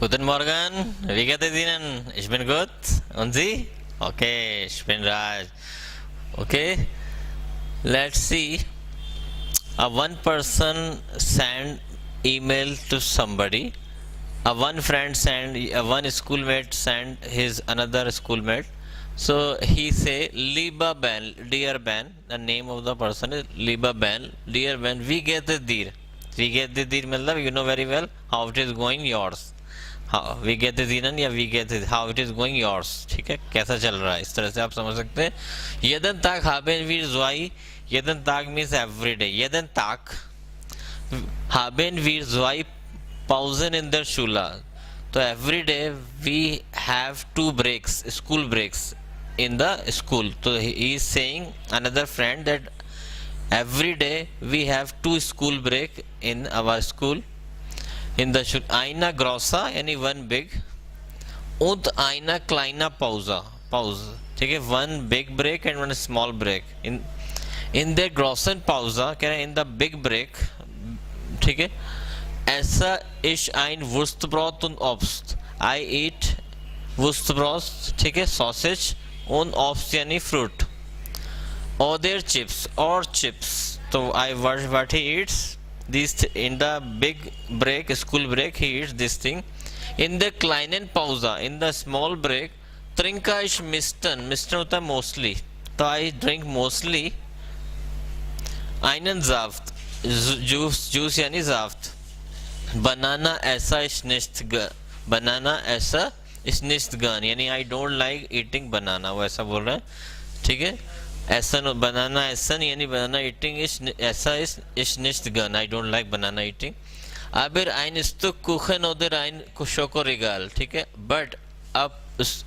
Guten Morgen, wie geht es Ihnen? Ich bin gut. Und Sie? Okay, ich bin Raj. Okay, let's see. A one person send email to somebody. A one friend send, a one schoolmate send his another schoolmate. So he say, Lieber Ben, dear Ben. The name of the person is Lieber Ben, dear Ben. We get the dir. We get the dir. मतलब you know very well how it is going yours. हाँ we get दीनन या we get how it is going yours, ठीक है, कैसा चल रहा है, इस तरह से आप समझ सकते हैं. यदन ताक haben wir zwei. यदन ताक मीन्स एवरी डे. यदन ताक haben wir zwei Pausen in der Schule. तो every day we have two breaks, school breaks in the school. So he is saying another friend that every day we have two school break in our school. In the eine große यानी one big und eine kleine pause, ठीक है, one big break and one small break. in the großen Pause कह रहे in the big break, ठीक है, ऐसा ich ein Wurstbrot und Obst. I eat Wurstbrot, ठीक है, sausage und Obst यानी fruit. Other chips or chips, तो I what he eats this in the big break, school break, he eats this thing. In the kleinen Pause, in the small break, trinke ich misten. Misten होता है mostly, तो I drink mostly einen Saft, juice यानी Saft. Banana ऐसा ist nicht banana ऐसा ist nicht gern, यानी I don't like eating banana, वो ऐसा बोल रहा है, ठीक है. ऐसा बनाना ऐसा यानी बनाना ईटिंग ऐसा ist nicht gern, I don't like banana eating. Aber ein Stück Kuchen oder ein Schokoregal, ठीक है, बट अब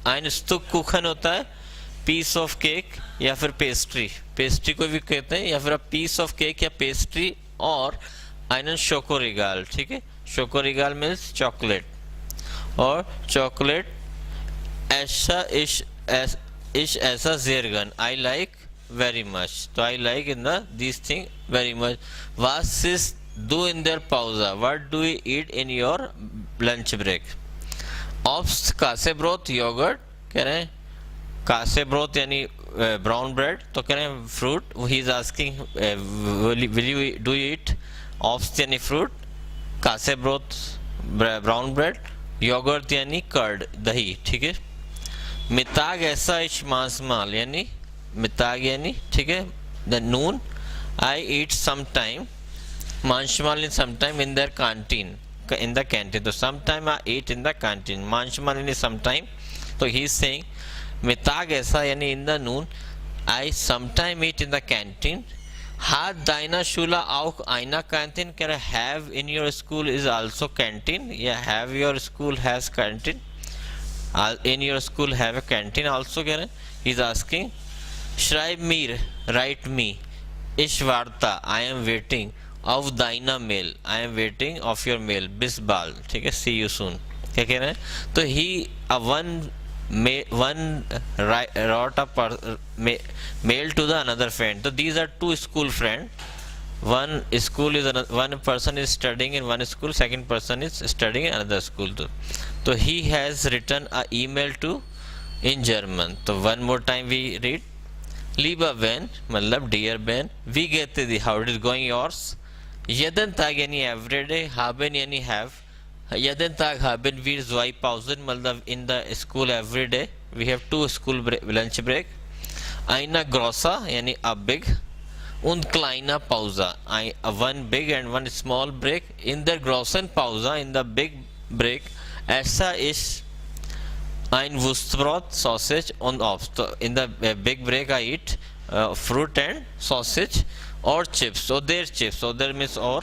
ein Stück Kuchen होता है पीस ऑफ केक या फिर पेस्ट्री, पेस्ट्री को भी कहते हैं, या फिर पीस ऑफ केक या पेस्ट्री, और einen Schokoregal, ठीक है, Schokoregal मीन्स चॉकलेट, और चॉकलेट ऐसा इश ऐसा ज़ेरगन, I like very much. So I like in the these thing very much. Was is do in their pause? What do you eat in your lunch break? Obst Kassebrot yogurt कह रहे हैं, Kassebrot यानी brown bread, तो कह रहे हैं fruit. He is asking will you do you eat obst यानी fruit, Kassebrot brown bread, yogurt यानी curd दही, ठीक है. मिताग ऐसा इश मांसमाल यानी मिताग यानी, ठीक है, the noon. I eat sometime मांशमाल in sometime in their canteen, in the canteen, तो sometime I eat in the canteen, मांशमाल यानी समटाइम. तो ही इज सेइंग मिताग ऐसा यानी in the noon, I sometime eat in the canteen. Hat deine Schule auch eine Canteen? Can I have in your school is also canteen? Yeah, have your school has canteen? In your school have a canteen also? Can he's asking. Schreib mir, write me. Ich warte, I am waiting. Auf deiner Mail, I am waiting of your mail. Bis bald, ठीक है, see you soon. क्या कह रहे हैं? तो he one wrote a mail to the another friend. So these are two school friends. One school is one person is studying in one school, second person is studying in another school. So he has written a email to in German. So one more time we read. Lieber Ben, मतलब dear Ben, wie geht es? How it is going yours? Jeden Tag यानी every day, haben यानी have. Jeden Tag haben wir zwei Pausen, मतलब in the school every day we have two school lunch break. Eine große यानी a big und kleine Pause. One big and one small break. In der großen Pause, in the big break, ऐसा ist ein Wurstbrot, sausage und Obst. So in the big break I eat fruit and sausage or chips. So there chips. So there means or.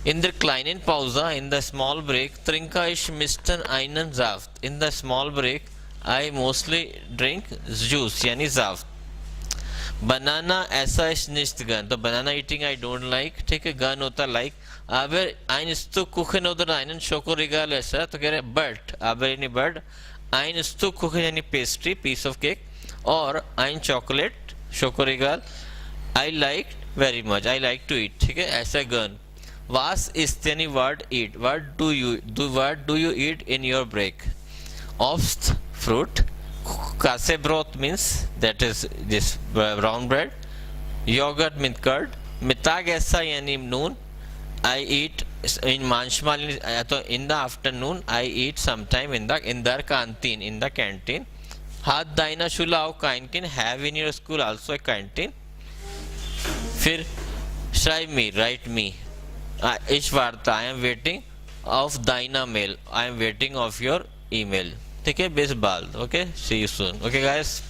In der kleinen Pause, in the small break, trinke ich meistens einen Saft. In the small break, I mostly drink juice, यानी Saft. Banana ऐसा ist nicht gern. तो banana eating I don't like. ठीक है, gern होता like. Aber ein Stück Kuchen oder einen Schokoregal ऐसा, तो कह रहे but. Aber यानी but. Ein Stück Kuchen यानी pastry, piece of cake, और ein chocolate, Schokoregal, I like very much, I like to eat, ठीक है, ऐसा gun. Was ist any word eat? What do you eat in your break? Obst, fruit. Käsebrot means that is this brown bread. Yogurt means curd. Mittag ऐसा यानी noon. I eat in manchmal in the afternoon. I eat sometime in the canteen, in the canteen. Hat deiner Schule auch canteen? Have in your school also a canteen? फिर schreib me, write me. Ich warte, I am waiting of deiner mail. I am waiting of your email. ठीक है, bis bald. Okay, see you soon. Okay guys,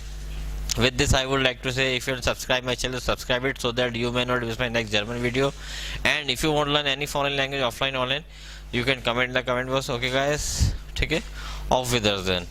with this I would like to say, if you subscribe my channel, subscribe it so that you may not miss my next German video. And if you want to learn any foreign language, offline, online, you can comment in the comment box. Okay guys, ठीक है, auf Wiedersehen.